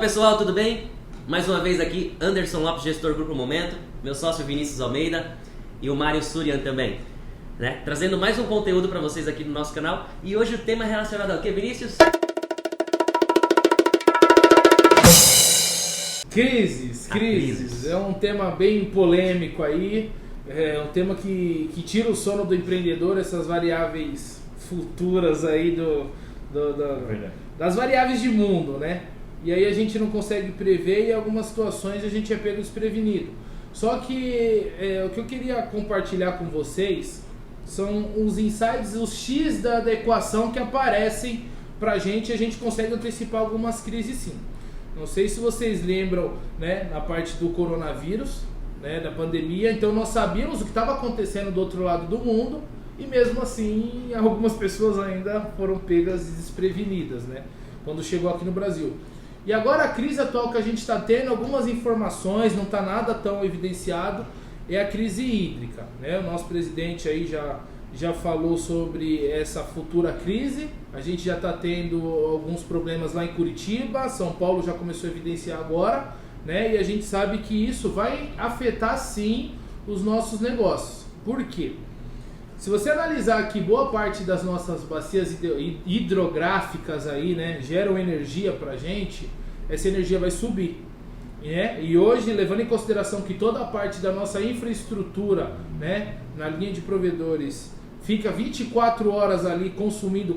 pessoal, tudo bem? Mais uma vez aqui, Anderson Lopes, gestor Grupo Momento, meu sócio Vinícius Almeida e o Mário Surian também, né? Trazendo mais um conteúdo para vocês aqui no nosso canal. E hoje o tema é relacionado ao que, Vinícius? Crises. É um tema bem polêmico aí, é um tema que tira o sono do empreendedor, essas variáveis futuras aí das variáveis de mundo, né? E aí a gente não consegue prever e em algumas situações a gente é pego desprevenido. Só que o que eu queria compartilhar com vocês são os insights, os X da equação que aparecem pra gente e a gente consegue antecipar algumas crises sim. Não sei se vocês lembram, né, na parte do coronavírus, né, da pandemia, então nós sabíamos o que estava acontecendo do outro lado do mundo e mesmo assim algumas pessoas ainda foram pegas e desprevenidas, né, quando chegou aqui no Brasil. E agora a crise atual que a gente está tendo, algumas informações, não está nada tão evidenciado, é a crise hídrica, né? O nosso presidente aí já falou sobre essa futura crise, a gente já está tendo alguns problemas lá em Curitiba, São Paulo já começou a evidenciar agora, né? E a gente sabe que isso vai afetar sim os nossos negócios. Por quê? Se você analisar que boa parte das nossas bacias hidrográficas aí, né, geram energia pra gente, essa energia vai subir, né? E hoje, levando em consideração que toda a parte da nossa infraestrutura, né, na linha de provedores, fica 24 horas ali consumindo,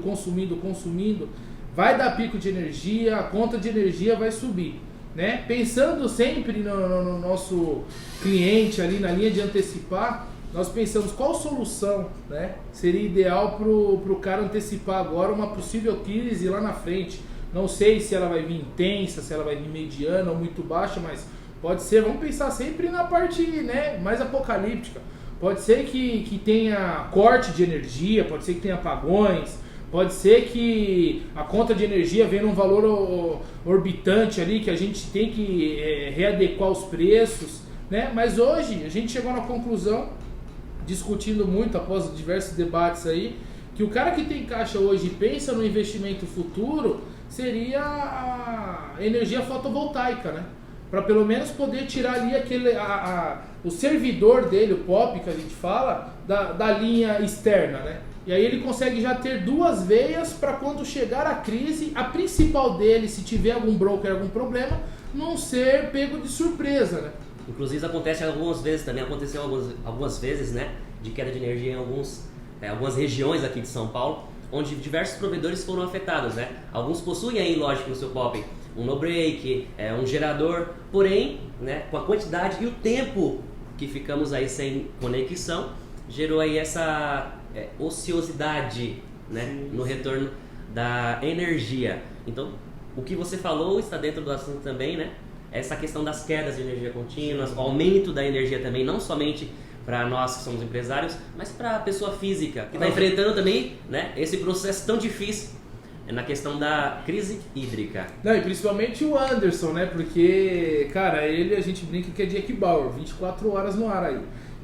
vai dar pico de energia, a conta de energia vai subir, né? Pensando sempre no nosso cliente ali na linha de antecipar, nós pensamos qual solução, né, seria ideal para o cara antecipar agora uma possível crise lá na frente. Não sei se ela vai vir intensa, se ela vai vir mediana ou muito baixa, mas pode ser, vamos pensar sempre na parte, né, mais apocalíptica. Pode ser que tenha corte de energia, pode ser que tenha apagões, pode ser que a conta de energia venha num valor orbitante ali, que a gente tem que readequar os preços, né? Mas hoje a gente chegou na conclusão, discutindo muito após diversos debates aí, que o cara que tem caixa hoje e pensa no investimento futuro seria a energia fotovoltaica, né? Para pelo menos poder tirar ali o servidor dele, o POP que a gente fala, da linha externa, né? E aí ele consegue já ter duas veias para quando chegar a crise, a principal dele, se tiver algum broker, algum problema, não ser pego de surpresa, né? Inclusive acontece algumas vezes, também aconteceu algumas vezes, né, de queda de energia em algumas regiões aqui de São Paulo, onde diversos provedores foram afetados, né? Alguns possuem aí, lógico, no seu POP um no-break, um gerador, porém, né, com a quantidade e o tempo que ficamos aí sem conexão, gerou aí essa ociosidade, né, no retorno da energia. Então, o que você falou está dentro do assunto também, né? Essa questão das quedas de energia contínuas, o aumento da energia também, não somente para nós que somos empresários, mas para a pessoa física, que está enfrentando também, né, esse processo tão difícil na questão da crise hídrica. Não, e principalmente o Anderson, né, porque, cara, a gente brinca que é Jack Bauer, 24 horas no ar aí.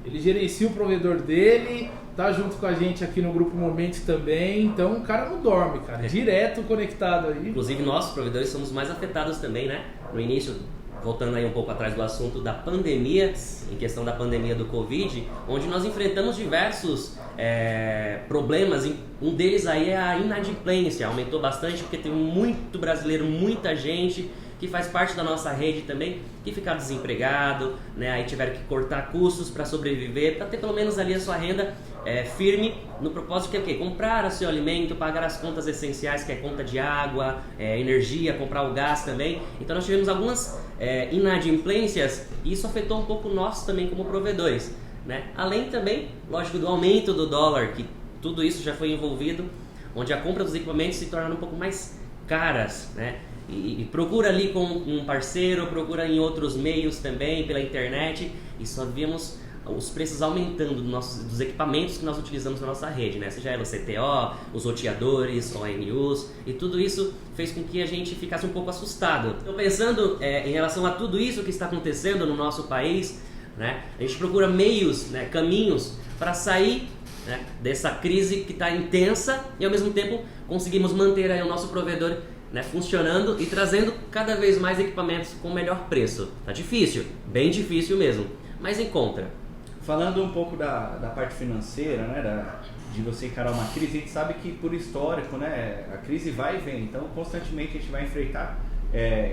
Ele gerencia o provedor dele, tá junto com a gente aqui no Grupo Momentos também, então o cara não dorme, cara, direto conectado aí. Inclusive nós, provedores, somos mais afetados também, né, no início. Voltando aí um pouco atrás do assunto da pandemia, em questão da pandemia do Covid, onde nós enfrentamos diversos problemas, um deles aí é a inadimplência, aumentou bastante porque tem muito brasileiro, muita gente que faz parte da nossa rede também, que ficaram desempregado, né? Aí tiveram que cortar custos para sobreviver, para ter pelo menos ali a sua renda firme, no propósito que é o quê? Comprar o seu alimento, pagar as contas essenciais, que é conta de água, energia, comprar o gás também. Então nós tivemos algumas inadimplências e isso afetou um pouco nós também como provedores, né? Além também, lógico, do aumento do dólar, que tudo isso já foi envolvido, onde a compra dos equipamentos se tornaram um pouco mais caras, né? E procura ali com um parceiro, procura em outros meios também, pela internet, e só vimos os preços aumentando dos equipamentos que nós utilizamos na nossa rede, né? Seja ela o CTO, os roteadores, ONUs, e tudo isso fez com que a gente ficasse um pouco assustado. Então, pensando em relação a tudo isso que está acontecendo no nosso país, né, a gente procura meios, né, caminhos para sair, né, dessa crise que está intensa e ao mesmo tempo conseguimos manter aí o nosso provedor né, funcionando e trazendo cada vez mais equipamentos com melhor preço. Tá difícil, bem difícil mesmo, mas encontra. Falando um pouco da parte financeira, né, de você encarar uma crise, a gente sabe que por histórico, né, a crise vai e vem, então constantemente a gente vai enfrentar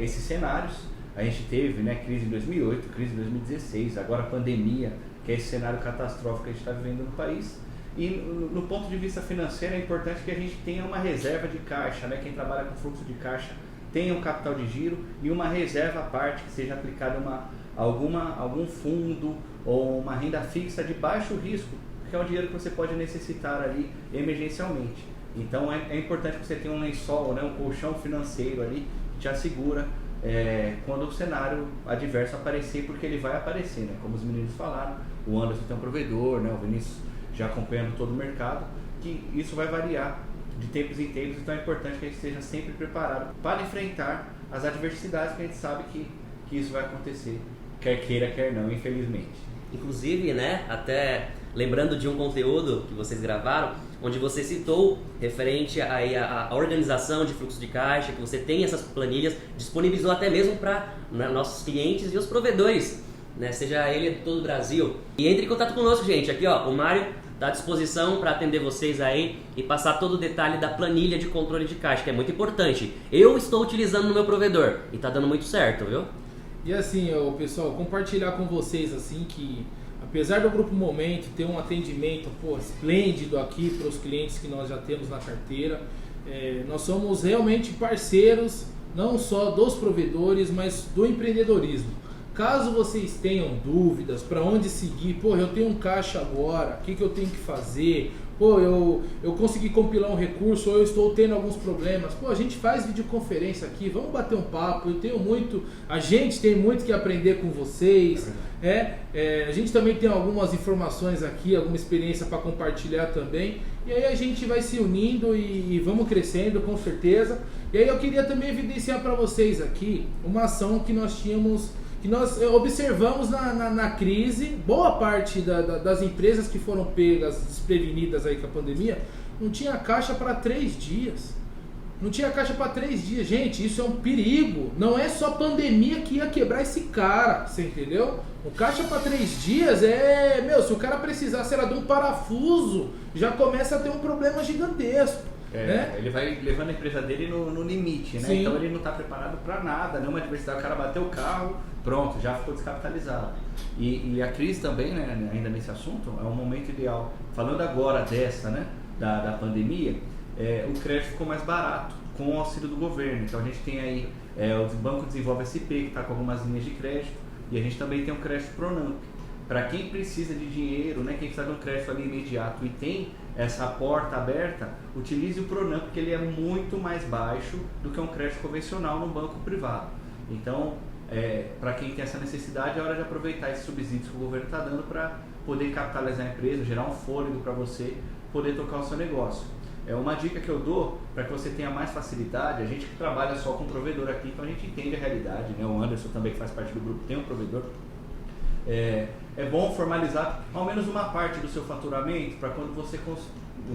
esses cenários. A gente teve, né, crise em 2008, crise em 2016, agora a pandemia, que é esse cenário catastrófico que a gente está vivendo no país. E no ponto de vista financeiro é importante que a gente tenha uma reserva de caixa, né? Quem trabalha com fluxo de caixa tenha um capital de giro e uma reserva à parte que seja aplicada algum fundo ou uma renda fixa de baixo risco, que é um dinheiro que você pode necessitar ali emergencialmente. Então é importante que você tenha um lençol, né? Um colchão financeiro ali que te assegura quando o cenário adverso aparecer, porque ele vai aparecer, né? Como os meninos falaram, o Anderson tem um provedor, né? O Vinícius já acompanhando todo o mercado, que isso vai variar de tempos em tempos, então é importante que a gente esteja sempre preparado para enfrentar as adversidades, que a gente sabe que isso vai acontecer, quer queira, quer não, infelizmente. Inclusive, né, até lembrando de um conteúdo que vocês gravaram, onde você citou referente aí à organização de fluxo de caixa, que você tem essas planilhas, disponibilizou até mesmo para nossos clientes e os provedores, né, seja ele de todo o Brasil. E entre em contato conosco, gente. Aqui, ó, o Mário está à disposição para atender vocês aí e passar todo o detalhe da planilha de controle de caixa, que é muito importante. Eu estou utilizando no meu provedor e está dando muito certo, viu? E assim, pessoal, compartilhar com vocês assim que apesar do Grupo Momento ter um atendimento esplêndido aqui para os clientes que nós já temos na carteira, nós somos realmente parceiros não só dos provedores, mas do empreendedorismo. Caso vocês tenham dúvidas para onde seguir, eu tenho um caixa agora, o que eu tenho que fazer? Eu consegui compilar um recurso ou eu estou tendo alguns problemas. A gente faz videoconferência aqui, vamos bater um papo. A gente tem muito que aprender com vocês. A gente também tem algumas informações aqui, alguma experiência para compartilhar também. E aí a gente vai se unindo e vamos crescendo com certeza. E aí eu queria também evidenciar para vocês aqui uma ação que nós tínhamos, que nós observamos na crise. Boa parte das empresas que foram pegas, desprevenidas aí com a pandemia, não tinha caixa para 3 dias. Não tinha caixa para 3 dias. Gente, isso é um perigo. Não é só pandemia que ia quebrar esse cara, você entendeu? O caixa para 3 dias se o cara precisar, sei lá, de um parafuso, já começa a ter um problema gigantesco. Ele vai levando a empresa dele no limite, né? Sim. Então ele não está preparado para nada, nenhuma adversidade, o cara bateu o carro, pronto, já ficou descapitalizado. E a crise também, né, ainda nesse assunto, é um momento ideal. Falando agora dessa, né, da pandemia, o crédito ficou mais barato com o auxílio do governo. Então a gente tem aí o Banco Desenvolve SP, que está com algumas linhas de crédito, e a gente também tem o crédito Pronamp. Para quem precisa de dinheiro, né, quem precisa de um crédito ali imediato e tem essa porta aberta, utilize o Pronamp, porque ele é muito mais baixo do que um crédito convencional no banco privado. Então, para quem tem essa necessidade, é hora de aproveitar esses subsídios que o governo está dando para poder capitalizar a empresa, gerar um fôlego para você poder tocar o seu negócio. Uma dica que eu dou para que você tenha mais facilidade, a gente que trabalha só com provedor aqui, então a gente entende a realidade, né? O Anderson também, que faz parte do grupo, tem um provedor. É bom formalizar ao menos uma parte do seu faturamento para quando você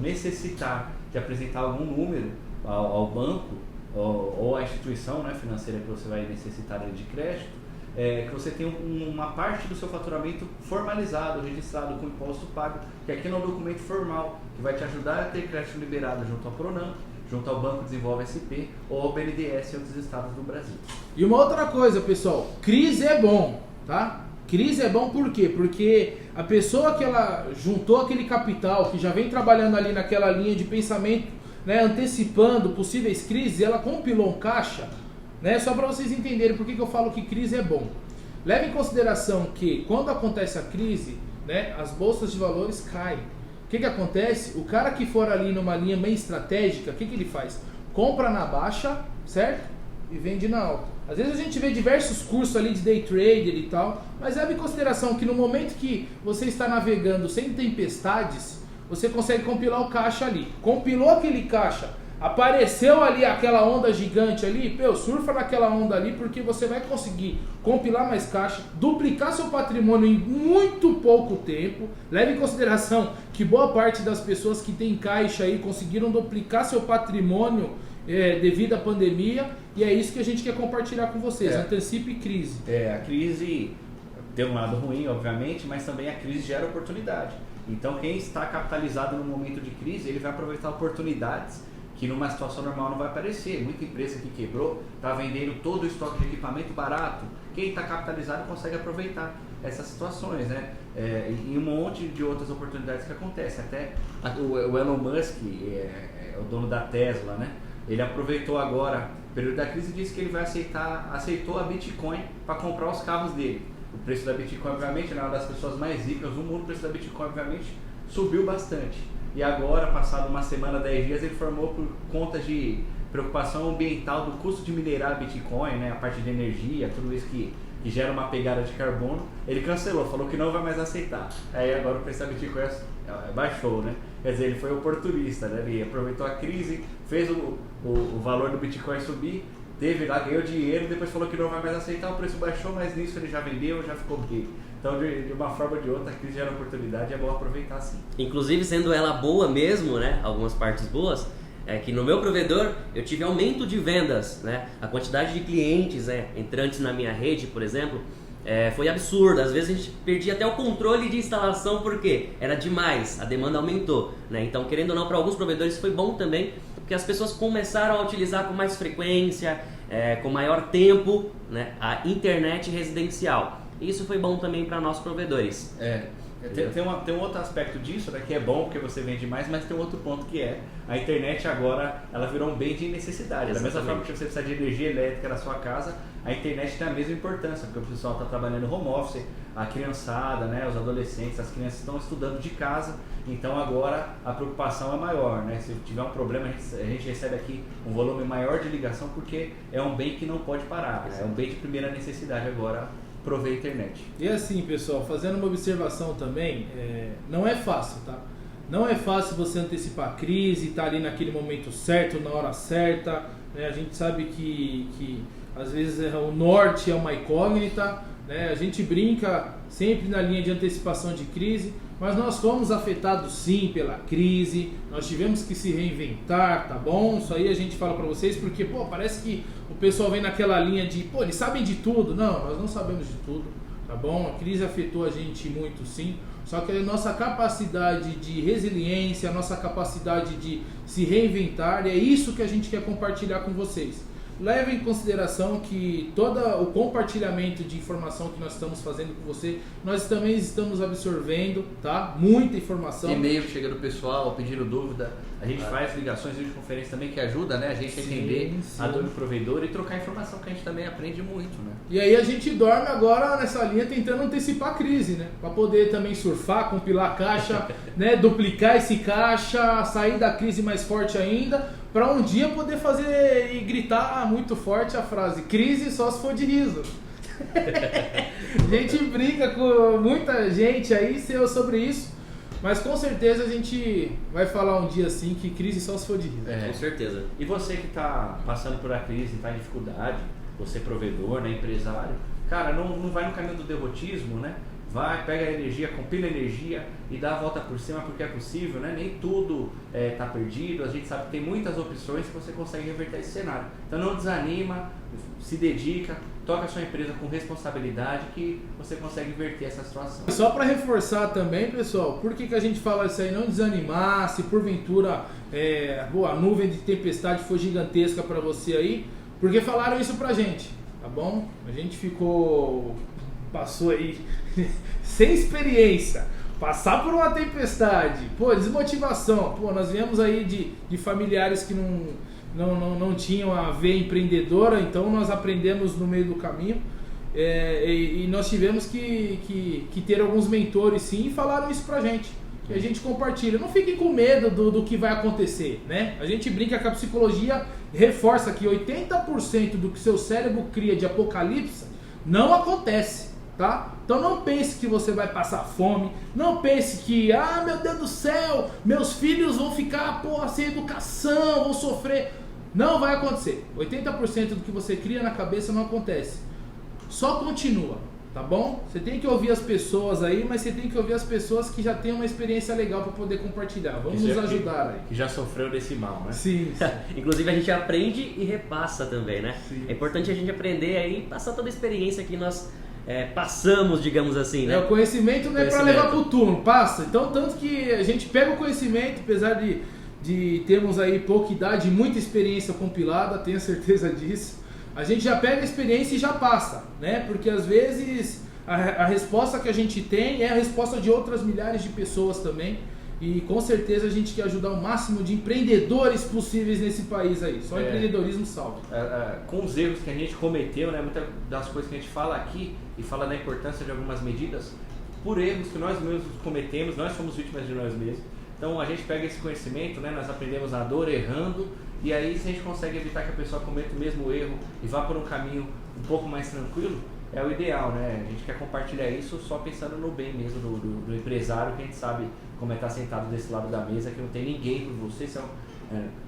necessitar de apresentar algum número ao banco ou à instituição, né, financeira que você vai necessitar de crédito, que você tenha uma parte do seu faturamento formalizado, registrado com imposto pago, que aqui é um documento formal que vai te ajudar a ter crédito liberado junto ao Pronamp, junto ao Banco Desenvolve SP ou ao BNDES em outros estados do Brasil. E uma outra coisa, pessoal, crise é bom, tá? Crise é bom por quê? Porque a pessoa que ela juntou aquele capital, que já vem trabalhando ali naquela linha de pensamento, né, antecipando possíveis crises, ela compilou um caixa, né, só para vocês entenderem por que eu falo que crise é bom. Leve em consideração que quando acontece a crise, né, as bolsas de valores caem. O que acontece? O cara que for ali numa linha meio estratégica, o que ele faz? Compra na baixa, certo? E vende na alta. Às vezes a gente vê diversos cursos ali de day trader e tal, mas leve em consideração que no momento que você está navegando sem tempestades, você consegue compilar o caixa ali. Compilou aquele caixa, apareceu ali aquela onda gigante ali, surfa naquela onda ali, porque você vai conseguir compilar mais caixa, duplicar seu patrimônio em muito pouco tempo. Leve em consideração que boa parte das pessoas que tem caixa aí conseguiram duplicar seu patrimônio devido à pandemia, e é isso que a gente quer compartilhar com vocês. Antecipe crise. A crise tem um lado ruim, obviamente, mas também a crise gera oportunidade. Então quem está capitalizado no momento de crise, ele vai aproveitar oportunidades que numa situação normal não vai aparecer. Muita empresa que quebrou está vendendo todo o estoque de equipamento barato. Quem está capitalizado consegue aproveitar essas situações, né? E um monte de outras oportunidades que acontecem. Até o Elon Musk, o dono da Tesla, né? Ele aproveitou agora o período da crise e disse que ele aceitou a Bitcoin para comprar os carros dele. O preço da Bitcoin, obviamente, é uma das pessoas mais ricas do mundo. O preço da Bitcoin, obviamente, subiu bastante. E agora, passado uma semana, 10 dias, ele formou por conta de preocupação ambiental do custo de minerar Bitcoin, né, a parte de energia, tudo isso que gera uma pegada de carbono. Ele cancelou, falou que não vai mais aceitar. Aí agora o preço da Bitcoin baixou, né? Quer dizer, ele foi oportunista, né? Ele aproveitou a crise, fez o valor do Bitcoin subir, teve lá, ganhou dinheiro, depois falou que não vai mais aceitar, o preço baixou, mas nisso ele já vendeu, já ficou bem. Então, de uma forma ou de outra, a crise gera oportunidade e é bom aproveitar sim. Inclusive, sendo ela boa mesmo, né? Algumas partes boas, é que no meu provedor eu tive aumento de vendas, né? A quantidade de clientes entrantes na minha rede, por exemplo, foi absurda. Às vezes a gente perdia até o controle de instalação porque era demais, a demanda aumentou, né? Então, querendo ou não, para alguns provedores foi bom também, porque as pessoas começaram a utilizar com mais frequência, com maior tempo, né, a internet residencial. Isso foi bom também para nossos provedores. Tem um outro aspecto disso, né, que é bom porque você vende mais, mas tem um outro ponto que a internet agora ela virou um bem de necessidade. Da mesma forma que você precisa de energia elétrica na sua casa, a internet tem a mesma importância, porque o pessoal está trabalhando home office, a criançada, né, os adolescentes, as crianças estão estudando de casa, então agora a preocupação é maior, né? Se tiver um problema, a gente recebe aqui um volume maior de ligação, porque é um bem que não pode parar, né? É um bem de primeira necessidade agora, prover a internet. E assim, pessoal, fazendo uma observação também, não é fácil, tá? Não é fácil você antecipar a crise, estar ali naquele momento certo, na hora certa, né? A gente sabe que às vezes o norte é uma incógnita, né? A gente brinca sempre na linha de antecipação de crise, mas nós fomos afetados sim pela crise, nós tivemos que se reinventar, tá bom? Isso aí a gente fala pra vocês porque, parece que o pessoal vem naquela linha de, eles sabem de tudo. Não, nós não sabemos de tudo, tá bom? A crise afetou a gente muito sim, só que a nossa capacidade de resiliência, a nossa capacidade de se reinventar, é isso que a gente quer compartilhar com vocês. Leve em consideração que todo o compartilhamento de informação que nós estamos fazendo com você, nós também estamos absorvendo, tá? Muita informação. E-mail chega do pessoal pedindo dúvida, a gente faz ligações, videoconferência também que ajuda, né? A gente a entender a dor do provedor e trocar informação que a gente também aprende muito, né? E aí a gente dorme agora nessa linha tentando antecipar a crise, né? Para poder também surfar, compilar a caixa, né? Duplicar esse caixa, sair da crise mais forte ainda, para um dia poder fazer e gritar muito forte a frase: crise só se for de riso. A gente brinca com muita gente aí sobre isso, mas com certeza a gente vai falar um dia assim que crise só se for de riso. Com certeza. E você que está passando por a crise, está em dificuldade, você provedor, né, empresário, cara, não vai no caminho do derrotismo, né? Vai, pega a energia, compila a energia e dá a volta por cima, porque é possível, né? Nem tudo está perdido, a gente sabe que tem muitas opções que você consegue reverter esse cenário. Então não desanima, se dedica, toca a sua empresa com responsabilidade que você consegue inverter essa situação. Só para reforçar também, pessoal, por que a gente fala isso aí? Não desanimar, se porventura a nuvem de tempestade for gigantesca para você aí, porque falaram isso pra gente, tá bom? A gente passou aí sem experiência, passar por uma tempestade, desmotivação, nós viemos aí de familiares que não tinham a veia empreendedora, então nós aprendemos no meio do caminho, e nós tivemos que ter alguns mentores sim, e falaram isso pra gente, e a gente compartilha. Não fiquem com medo do que vai acontecer, né? A gente brinca que a psicologia reforça que 80% do que seu cérebro cria de apocalipse não acontece. Tá? Então não pense que você vai passar fome, não pense que, meu Deus do céu, meus filhos vão ficar sem educação, vão sofrer. Não vai acontecer. 80% do que você cria na cabeça não acontece. Só continua. tá bom? Você tem que ouvir as pessoas aí, mas você tem que ouvir as pessoas que já têm uma experiência legal para poder compartilhar. Vamos nos ajudar aí. Que já sofreu desse mal, né? Sim. Inclusive a gente aprende e repassa também, né? Sim. É importante a gente aprender aí e passar toda a experiência que nós passamos, digamos assim, né? O conhecimento não é para levar pro turno, passa. Então, tanto que a gente pega o conhecimento, apesar de termos aí pouca idade e muita experiência compilada, tenho certeza disso. A gente já pega a experiência e já passa, né? Porque às vezes a resposta que a gente tem é a resposta de outras milhares de pessoas também. E com certeza a gente quer ajudar o máximo de empreendedores possíveis nesse país aí. Só empreendedorismo salva. Com os erros que a gente cometeu, né? Muitas das coisas que a gente fala aqui e fala da importância de algumas medidas, por erros que nós mesmos cometemos, nós somos vítimas de nós mesmos. Então a gente pega esse conhecimento, né? Nós aprendemos a dor errando. E aí, se a gente consegue evitar que a pessoa cometa o mesmo erro e vá por um caminho um pouco mais tranquilo, é o ideal, né? A gente quer compartilhar isso só pensando no bem mesmo do empresário, que a gente sabe como é estar sentado desse lado da mesa, que não tem ninguém por você,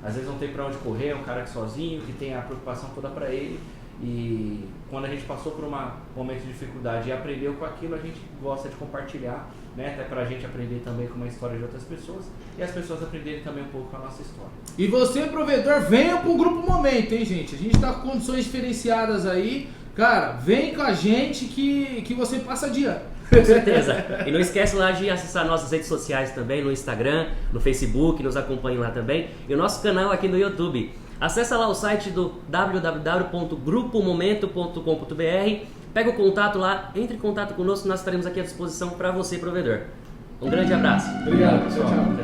às vezes não tem para onde correr, é um cara que sozinho, que tem a preocupação toda para ele. E quando a gente passou por um momento de dificuldade e aprendeu com aquilo, a gente gosta de compartilhar, né? Até pra gente aprender também com uma história de outras pessoas e as pessoas aprenderem também um pouco com a nossa história. E você, provedor, venha pro Grupo Momento, hein, gente? A gente tá com condições diferenciadas aí. Cara, vem com a gente que você passa adiante. Com certeza. E não esquece lá de acessar nossas redes sociais também, no Instagram, no Facebook, nos acompanhe lá também. E o nosso canal aqui no YouTube. Acessa lá o site do www.grupomomento.com.br, pega o contato lá, entre em contato conosco, nós estaremos aqui à disposição para você, provedor. Um grande abraço. Obrigado, tchau, tchau.